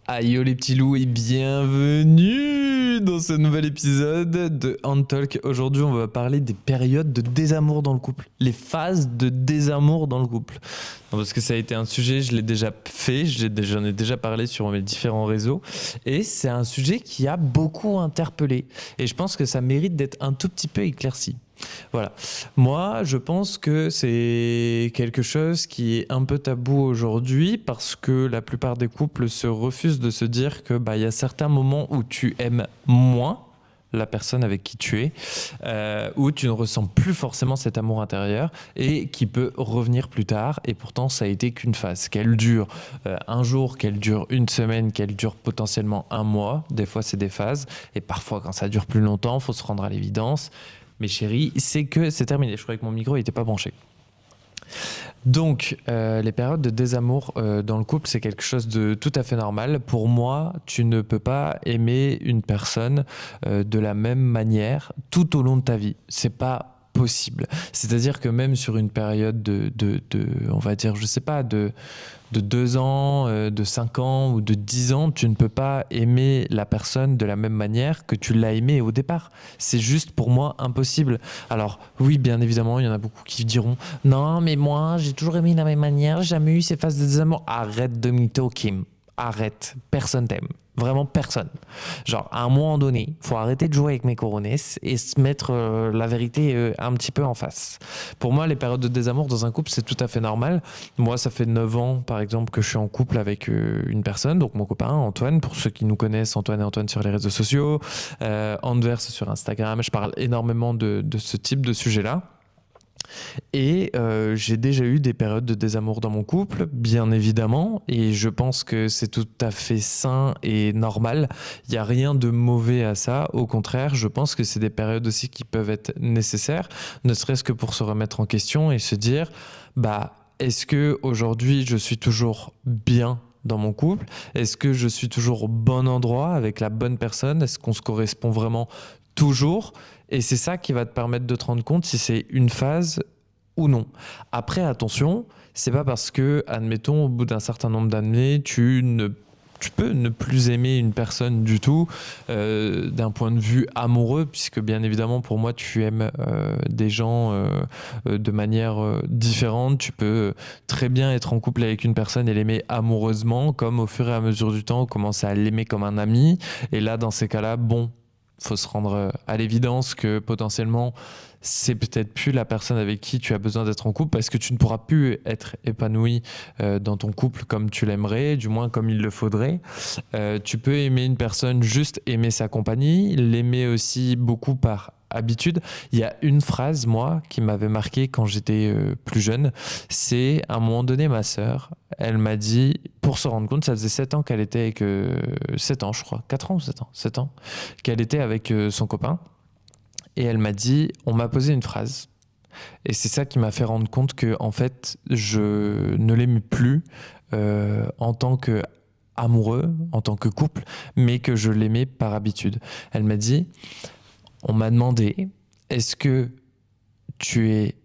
Aïe yo les petits loups et bienvenue dans ce nouvel épisode de Handtalk. Aujourd'hui on va parler des périodes de désamour dans le couple, les phases de désamour dans le couple. Non, parce que ça a été un sujet, je l'ai déjà fait, j'en ai déjà parlé sur mes différents réseaux et c'est un sujet qui a beaucoup interpellé et je pense que ça mérite d'être un tout petit peu éclairci. Voilà. Moi, je pense que c'est quelque chose qui est un peu tabou aujourd'hui parce que la plupart des couples se refusent de se dire que il y a certains moments où tu aimes moins la personne avec qui tu es, où tu ne ressens plus forcément cet amour intérieur et qui peut revenir plus tard. Et pourtant, ça a été qu'une phase. Qu'elle dure un jour, qu'elle dure une semaine, qu'elle dure potentiellement un mois. Des fois, c'est des phases. Et parfois, quand ça dure plus longtemps, il faut se rendre à l'évidence. Mais chérie, c'est que c'est terminé. Je croyais que mon micro n'était pas branché. Donc, les périodes de désamour dans le couple, c'est quelque chose de tout à fait normal. Pour moi, tu ne peux pas aimer une personne de la même manière tout au long de ta vie. C'est pas possible. C'est-à-dire que même sur une période on va dire, je sais pas, de 2 ans, de 5 ans ou de 10 ans, tu ne peux pas aimer la personne de la même manière que tu l'as aimée au départ. C'est juste pour moi impossible. Alors oui, bien évidemment, il y en a beaucoup qui diront non, mais moi, j'ai toujours aimé de la même manière, j'ai jamais eu ces phases de désamour. Arrête de mytho, Kim. Arrête. Personne t'aime. Vraiment personne. Genre, à un moment donné, faut arrêter de jouer avec mes coronets et se mettre la vérité un petit peu en face. Pour moi, les périodes de désamour dans un couple, c'est tout à fait normal. Moi, ça fait 9 ans, par exemple, que je suis en couple avec une personne, donc mon copain, Antoine. Pour ceux qui nous connaissent, Antoine et Antoine sur les réseaux sociaux, Anvers sur Instagram. Je parle énormément de ce type de sujet-là. Et j'ai déjà eu des périodes de désamour dans mon couple, bien évidemment, et je pense que c'est tout à fait sain et normal. Il n'y a rien de mauvais à ça. Au contraire, je pense que c'est des périodes aussi qui peuvent être nécessaires, ne serait-ce que pour se remettre en question et se dire, est-ce que aujourd'hui je suis toujours bien dans mon couple? Est-ce que je suis toujours au bon endroit avec la bonne personne? Est-ce qu'on se correspond vraiment toujours? Et c'est ça qui va te permettre de te rendre compte si c'est une phase ou non. Après, attention, c'est pas parce que, admettons, au bout d'un certain nombre d'années, tu peux ne plus aimer une personne du tout d'un point de vue amoureux, puisque bien évidemment, pour moi, tu aimes des gens de manière différente. Tu peux très bien être en couple avec une personne et l'aimer amoureusement, comme au fur et à mesure du temps, commencer à l'aimer comme un ami. Et là, dans ces cas-là, bon, faut se rendre à l'évidence que potentiellement c'est peut-être plus la personne avec qui tu as besoin d'être en couple parce que tu ne pourras plus être épanoui dans ton couple comme tu l'aimerais, du moins comme il le faudrait. Tu peux aimer une personne, juste aimer sa compagnie, l'aimer aussi beaucoup par habitude. Il y a une phrase, moi, qui m'avait marqué quand j'étais plus jeune. C'est, à un moment donné, ma sœur, elle m'a dit, pour se rendre compte, ça faisait 7 ans qu'elle était avec... 7 ans, je crois. 4 ans ou 7 ans? 7 ans. Qu'elle était avec son copain. Et elle m'a dit, on m'a posé une phrase. Et c'est ça qui m'a fait rendre compte que, en fait, je ne l'aimais plus en tant que amoureux, en tant que couple, mais que je l'aimais par habitude. Elle m'a dit, on m'a demandé, est-ce que tu es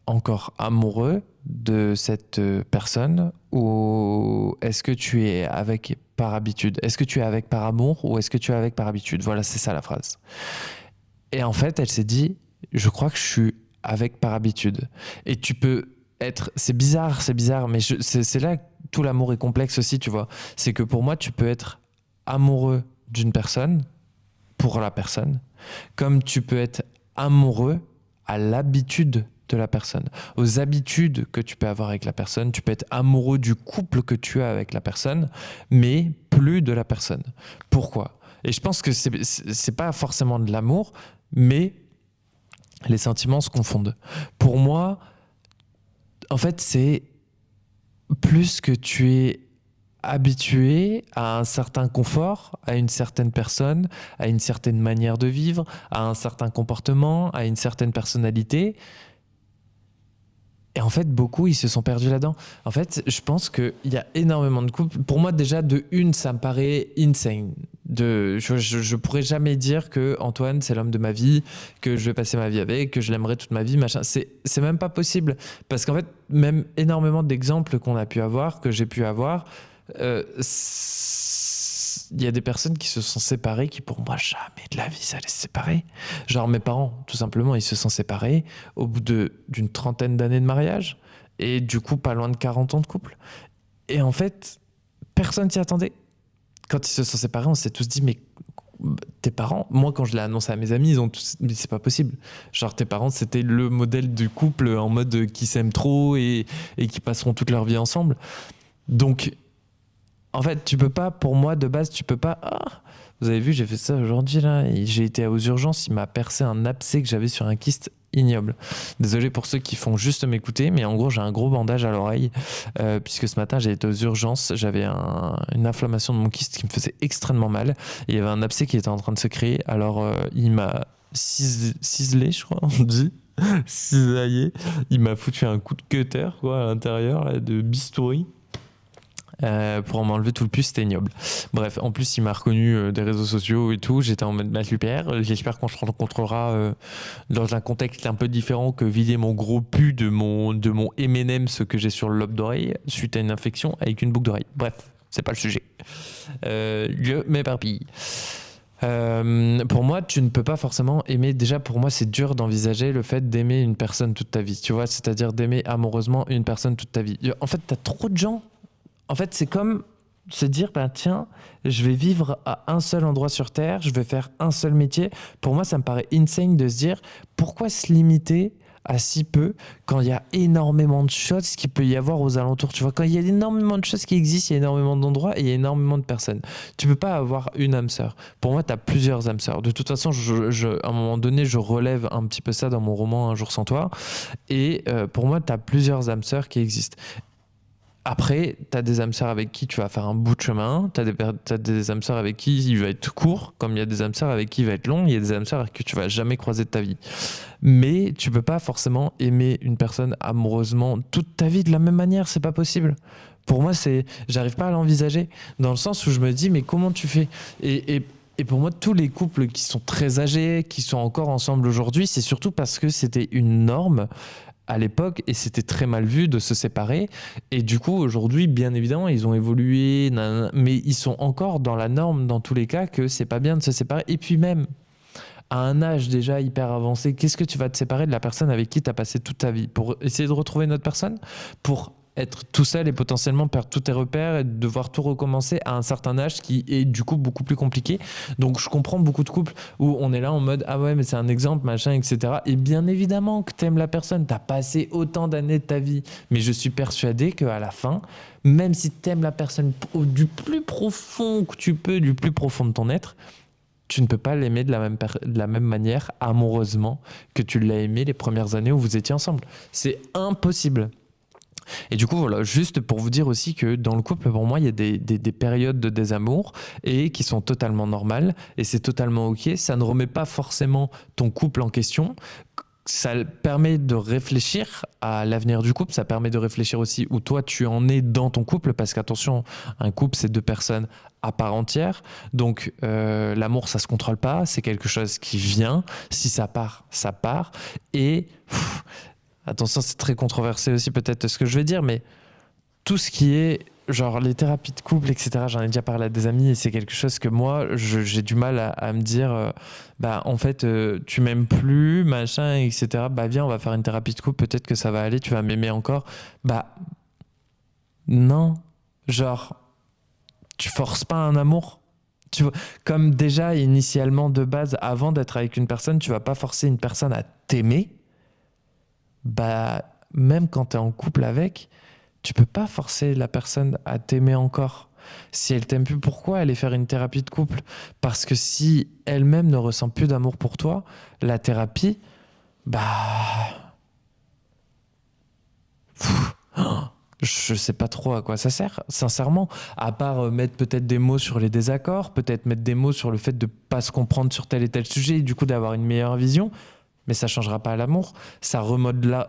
encore amoureux de cette personne ou est-ce que tu es avec par habitude? Est-ce que tu es avec par amour ou est-ce que tu es avec par habitude? Voilà, c'est ça la phrase. Et en fait, elle s'est dit, je crois que je suis avec par habitude. Et tu peux être, c'est bizarre, mais c'est là que tout l'amour est complexe aussi, tu vois. C'est que pour moi, tu peux être amoureux d'une personne pour la personne, comme tu peux être amoureux à l'habitude de la personne, aux habitudes que tu peux avoir avec la personne. Tu peux être amoureux du couple que tu as avec la personne, mais plus de la personne. Pourquoi? Et je pense que c'est pas forcément de l'amour, mais les sentiments se confondent. Pour moi, en fait, c'est plus que tu es habitué à un certain confort, à une certaine personne, à une certaine manière de vivre, à un certain comportement, à une certaine personnalité. Et en fait, beaucoup, ils se sont perdus là-dedans. En fait, je pense qu'il y a énormément de couples. Pour moi, déjà, de une, ça me paraît insane. Je pourrais jamais dire que Antoine, c'est l'homme de ma vie, que je vais passer ma vie avec, que je l'aimerai toute ma vie, machin. C'est même pas possible. Parce qu'en fait, même énormément d'exemples qu'on a pu avoir, que j'ai pu avoir, il y a des personnes qui se sont séparées qui, pour moi, jamais de la vie, ça allait se séparer. Genre mes parents, tout simplement, ils se sont séparés au bout d'une trentaine d'années de mariage et du coup, pas loin de 40 ans de couple. Et en fait, personne s'y attendait. Quand ils se sont séparés, on s'est tous dit, mais tes parents, moi quand je l'ai annoncé à mes amis, ils ont tous dit c'est pas possible. Genre tes parents c'était le modèle du couple en mode qui s'aiment trop et qui passeront toute leur vie ensemble. Donc en fait tu peux pas, pour moi de base tu peux pas. Vous avez vu, j'ai fait ça aujourd'hui là, et j'ai été aux urgences, il m'a percé un abcès que j'avais sur un kyste ignoble. Désolé pour ceux qui font juste m'écouter, mais en gros j'ai un gros bandage à l'oreille puisque ce matin j'ai été aux urgences, j'avais une inflammation de mon kyste qui me faisait extrêmement mal et il y avait un abcès qui était en train de se créer. Alors il m'a ciselé, je crois on dit, cisaillé, il m'a foutu un coup de cutter quoi, à l'intérieur là, de bistouri. Pour m'enlever tout le pus, c'était ignoble. Bref, en plus, il m'a reconnu des réseaux sociaux et tout. J'étais en mode super. J'espère qu'on se rencontrera dans un contexte un peu différent que vider mon gros pu de mon M&M's que j'ai sur le lobe d'oreille suite à une infection avec une boucle d'oreille. Bref, c'est pas le sujet. Je m'éparpille. Pour moi, tu ne peux pas forcément aimer. Déjà, pour moi, c'est dur d'envisager le fait d'aimer une personne toute ta vie. Tu vois, c'est-à-dire d'aimer amoureusement une personne toute ta vie. En fait, t'as trop de gens. En fait, c'est comme se dire, ben tiens, je vais vivre à un seul endroit sur Terre, je vais faire un seul métier. Pour moi, ça me paraît insane de se dire, pourquoi se limiter à si peu quand il y a énormément de choses qu'il peut y avoir aux alentours. Tu vois, quand il y a énormément de choses qui existent, il y a énormément d'endroits et il y a énormément de personnes. Tu peux pas avoir une âme sœur. Pour moi, tu as plusieurs âmes sœurs. De toute façon, à un moment donné, je relève un petit peu ça dans mon roman Un jour sans toi. Et pour moi, tu as plusieurs âmes sœurs qui existent. Après, tu as des âmes sœurs avec qui tu vas faire un bout de chemin, tu as des âmes sœurs avec qui il va être court, comme il y a des âmes sœurs avec qui il va être long, il y a des âmes sœurs avec qui tu vas jamais croiser de ta vie. Mais tu peux pas forcément aimer une personne amoureusement toute ta vie de la même manière, c'est pas possible. Pour moi, j'arrive pas à l'envisager, dans le sens où je me dis, mais comment tu fais ? Et pour moi, tous les couples qui sont très âgés, qui sont encore ensemble aujourd'hui, c'est surtout parce que c'était une norme à l'époque et c'était très mal vu de se séparer et du coup aujourd'hui bien évidemment ils ont évolué mais ils sont encore dans la norme dans tous les cas que c'est pas bien de se séparer. Et puis même à un âge déjà hyper avancé, qu'est-ce que tu vas te séparer de la personne avec qui tu as passé toute ta vie pour essayer de retrouver une autre personne, pour être tout seul et potentiellement perdre tous tes repères et devoir tout recommencer à un certain âge qui est du coup beaucoup plus compliqué. Donc je comprends beaucoup de couples où on est là en mode ah ouais mais c'est un exemple machin etc. Et bien évidemment que t'aimes la personne, t'as passé autant d'années de ta vie, mais je suis persuadé qu'à la fin, même si t'aimes la personne du plus profond que tu peux, du plus profond de ton être, tu ne peux pas l'aimer de la même manière amoureusement que tu l'as aimé les premières années où vous étiez ensemble. C'est impossible. Et du coup, voilà, juste pour vous dire aussi que dans le couple, pour moi, il y a des périodes de désamour et qui sont totalement normales et c'est totalement ok. Ça ne remet pas forcément ton couple en question. Ça permet de réfléchir à l'avenir du couple. Ça permet de réfléchir aussi où toi tu en es dans ton couple parce qu'attention, un couple, c'est deux personnes à part entière. Donc l'amour, ça se contrôle pas. C'est quelque chose qui vient. Si ça part, ça part. Et attention, c'est très controversé aussi peut-être ce que je vais dire, mais tout ce qui est genre les thérapies de couple, etc., j'en ai déjà parlé à des amis et c'est quelque chose que moi, j'ai du mal à me dire, bah en fait, tu m'aimes plus, machin, etc., bah viens, on va faire une thérapie de couple, peut-être que ça va aller, tu vas m'aimer encore. Bah non, genre, tu forces pas un amour. Tu vois, comme déjà, initialement, de base, avant d'être avec une personne, tu vas pas forcer une personne à t'aimer. Bah, même quand tu es en couple avec, tu peux pas forcer la personne à t'aimer encore. Si elle t'aime plus, pourquoi aller faire une thérapie de couple ? Parce que si elle-même ne ressent plus d'amour pour toi, la thérapie, bah... Je sais pas trop à quoi ça sert, sincèrement. À part mettre peut-être des mots sur les désaccords, peut-être mettre des mots sur le fait de pas se comprendre sur tel et tel sujet et du coup d'avoir une meilleure vision. Mais ça ne changera pas l'amour. Ça remodelera,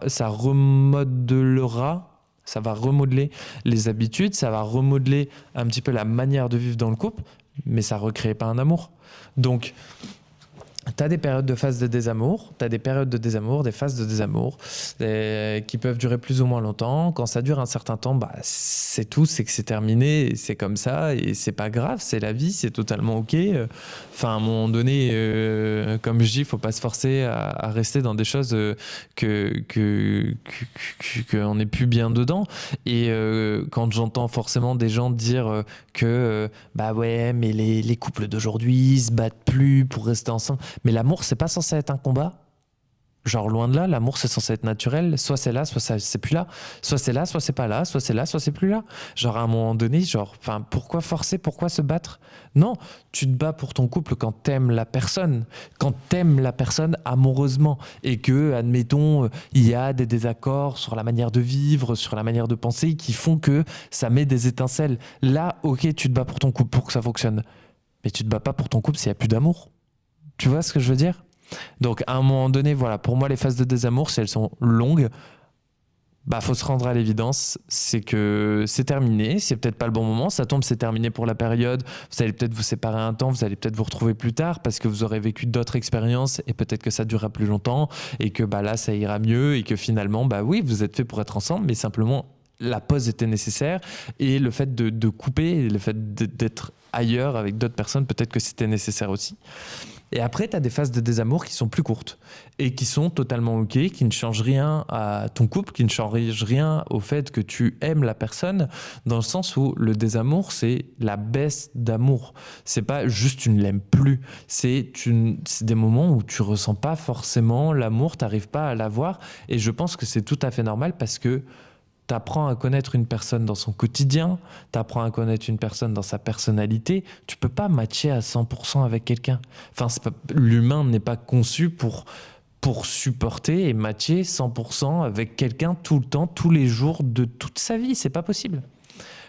ça va remodeler les habitudes, ça va remodeler un petit peu la manière de vivre dans le couple, mais ça ne recrée pas un amour. Donc, T'as des périodes de phase de désamour, t'as des périodes de désamour, des phases de désamour qui peuvent durer plus ou moins longtemps. Quand ça dure un certain temps, bah, c'est tout, c'est que c'est terminé, et c'est comme ça et c'est pas grave, c'est la vie, c'est totalement ok. Enfin, à un moment donné, comme je dis, faut pas se forcer à rester dans des choses qu'on n'est plus bien dedans. Et quand j'entends forcément des gens dire que bah ouais, mais les couples d'aujourd'hui ils se battent plus pour rester ensemble. Mais l'amour, c'est pas censé être un combat. Genre, loin de là, l'amour, c'est censé être naturel. Soit c'est là, soit c'est plus là. Soit c'est là, soit c'est pas là. Soit c'est là, soit c'est plus là. Genre, à un moment donné, genre, enfin, pourquoi forcer? Pourquoi se battre? Non, tu te bats pour ton couple quand t'aimes la personne. Quand t'aimes la personne amoureusement. Et que, admettons, il y a des désaccords sur la manière de vivre, sur la manière de penser qui font que ça met des étincelles. Là, ok, tu te bats pour ton couple pour que ça fonctionne. Mais tu te bats pas pour ton couple s'il y a plus d'amour. Tu vois ce que je veux dire? Donc à un moment donné, voilà, pour moi les phases de désamour, si elles sont longues, bah faut se rendre à l'évidence, c'est que c'est terminé, c'est peut-être pas le bon moment, ça tombe, c'est terminé pour la période, vous allez peut-être vous séparer un temps, vous allez peut-être vous retrouver plus tard parce que vous aurez vécu d'autres expériences et peut-être que ça durera plus longtemps et que bah là ça ira mieux et que finalement bah oui, vous êtes fait pour être ensemble, mais simplement la pause était nécessaire et le fait de couper, le fait d'être ailleurs avec d'autres personnes, peut-être que c'était nécessaire aussi. Et après, tu as des phases de désamour qui sont plus courtes et qui sont totalement OK, qui ne changent rien à ton couple, qui ne changent rien au fait que tu aimes la personne, dans le sens où le désamour, c'est la baisse d'amour. C'est pas juste tu ne l'aimes plus, c'est des moments où tu ressens pas forcément l'amour, tu n'arrives pas à l'avoir. Et je pense que c'est tout à fait normal parce que tu apprends à connaître une personne dans son quotidien, tu apprends à connaître une personne dans sa personnalité. Tu peux pas matcher à 100% avec quelqu'un. Enfin, l'humain n'est pas conçu pour supporter et matcher 100% avec quelqu'un tout le temps, tous les jours de toute sa vie. C'est pas possible.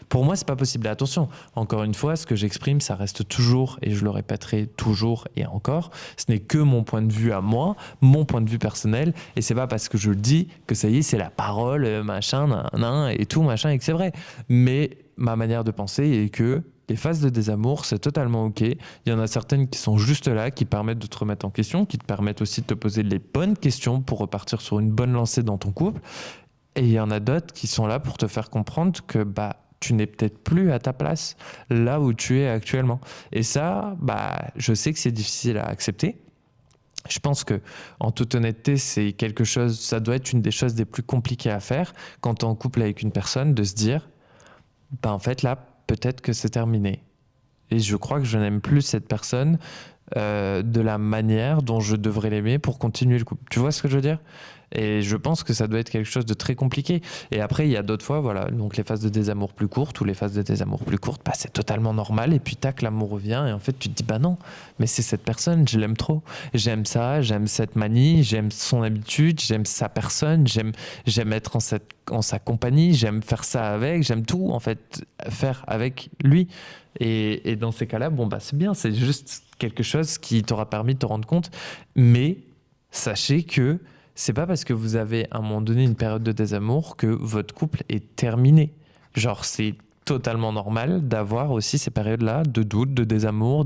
Pour moi, c'est pas possible. Et attention, encore une fois, ce que j'exprime, ça reste toujours, et je le répéterai toujours et encore, ce n'est que mon point de vue à moi, mon point de vue personnel, et c'est pas parce que je le dis que ça y est, c'est la parole, machin, nan, et tout, machin, et que c'est vrai. Mais ma manière de penser est que les phases de désamour, c'est totalement OK. Il y en a certaines qui sont juste là, qui permettent de te remettre en question, qui te permettent aussi de te poser les bonnes questions pour repartir sur une bonne lancée dans ton couple. Et il y en a d'autres qui sont là pour te faire comprendre que bah tu n'es peut-être plus à ta place là où tu es actuellement. Et ça, bah, je sais que c'est difficile à accepter. Je pense que, en toute honnêteté, c'est quelque chose, ça doit être une des choses les plus compliquées à faire quand tu es en couple avec une personne, de se dire, bah, en fait, là, peut-être que c'est terminé. Et je crois que je n'aime plus cette personne de la manière dont je devrais l'aimer pour continuer le couple. Tu vois ce que je veux dire? Et je pense que ça doit être quelque chose de très compliqué. Et après, il y a d'autres fois, voilà, donc les phases de désamour plus courtes ou les phases de désamour plus courtes, bah, c'est totalement normal. Et puis, tac, l'amour revient. Et en fait, tu te dis, bah non, mais c'est cette personne, je l'aime trop. J'aime ça, j'aime cette manie, j'aime son habitude, j'aime sa personne, j'aime être en sa compagnie, j'aime faire ça avec, j'aime tout, en fait, faire avec lui. Et dans ces cas-là, bon, bah, c'est bien, c'est juste quelque chose qui t'aura permis de te rendre compte. Mais sachez que c'est pas parce que vous avez à un moment donné une période de désamour que votre couple est terminé. Genre, c'est totalement normal d'avoir aussi ces périodes-là de doute, de désamour,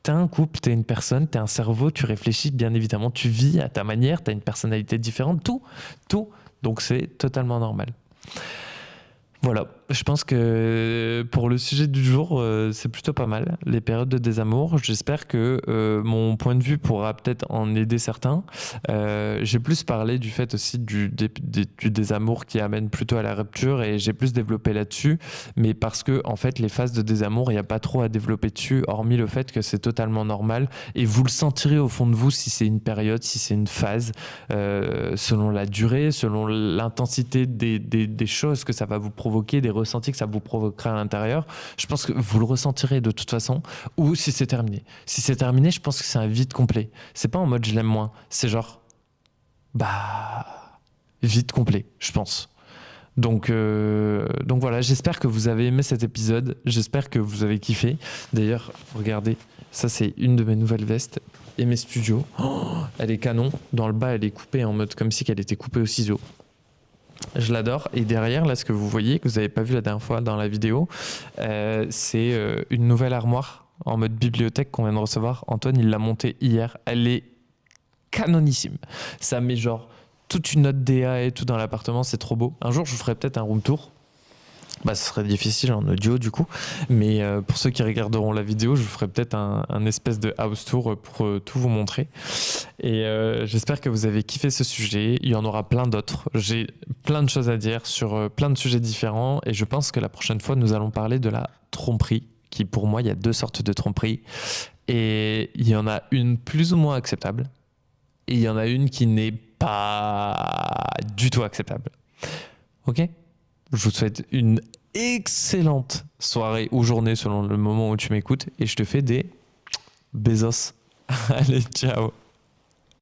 t'es un couple, t'es une personne, t'es un cerveau, tu réfléchis, bien évidemment, tu vis à ta manière, t'as une personnalité différente, tout. Donc c'est totalement normal. Voilà, je pense que pour le sujet du jour, c'est plutôt pas mal, les périodes de désamour. J'espère que mon point de vue pourra peut-être en aider certains. J'ai plus parlé du fait aussi du désamour qui amène plutôt à la rupture et j'ai plus développé là-dessus, mais parce que en fait les phases de désamour, il n'y a pas trop à développer dessus, hormis le fait que c'est totalement normal et vous le sentirez au fond de vous si c'est une période, si c'est une phase, selon la durée, selon l'intensité des choses que ça va vous provoquer, des ressentis que ça vous provoquera à l'intérieur. Je pense que vous le ressentirez de toute façon, ou si c'est terminé. Si c'est terminé, je pense que c'est un vide complet. C'est pas en mode je l'aime moins, c'est genre bah vide complet, je pense. Donc voilà, j'espère que vous avez aimé cet épisode, j'espère que vous avez kiffé. D'ailleurs, regardez, ça c'est une de mes nouvelles vestes et mes studios. Oh, elle est canon, dans le bas elle est coupée en mode comme si elle était coupée au ciseau. Je l'adore. Et derrière, là, ce que vous voyez, que vous n'avez pas vu la dernière fois dans la vidéo, c'est une nouvelle armoire en mode bibliothèque qu'on vient de recevoir. Antoine, il l'a montée hier. Elle est canonissime. Ça met genre toute une note DA et tout dans l'appartement, c'est trop beau. Un jour, je vous ferai peut-être un room tour. Bah, ce serait difficile en audio du coup, mais pour ceux qui regarderont la vidéo, je vous ferai peut-être un espèce de house tour pour tout vous montrer. Et j'espère que vous avez kiffé ce sujet. Il y en aura plein d'autres. J'ai plein de choses à dire sur plein de sujets différents, et je pense que la prochaine fois, nous allons parler de la tromperie, qui pour moi, il y a 2 sortes de tromperie, et il y en a une plus ou moins acceptable, et il y en a une qui n'est pas du tout acceptable. Ok ? Je vous souhaite une excellente soirée ou journée selon le moment où tu m'écoutes, et je te fais des besos. Allez, ciao.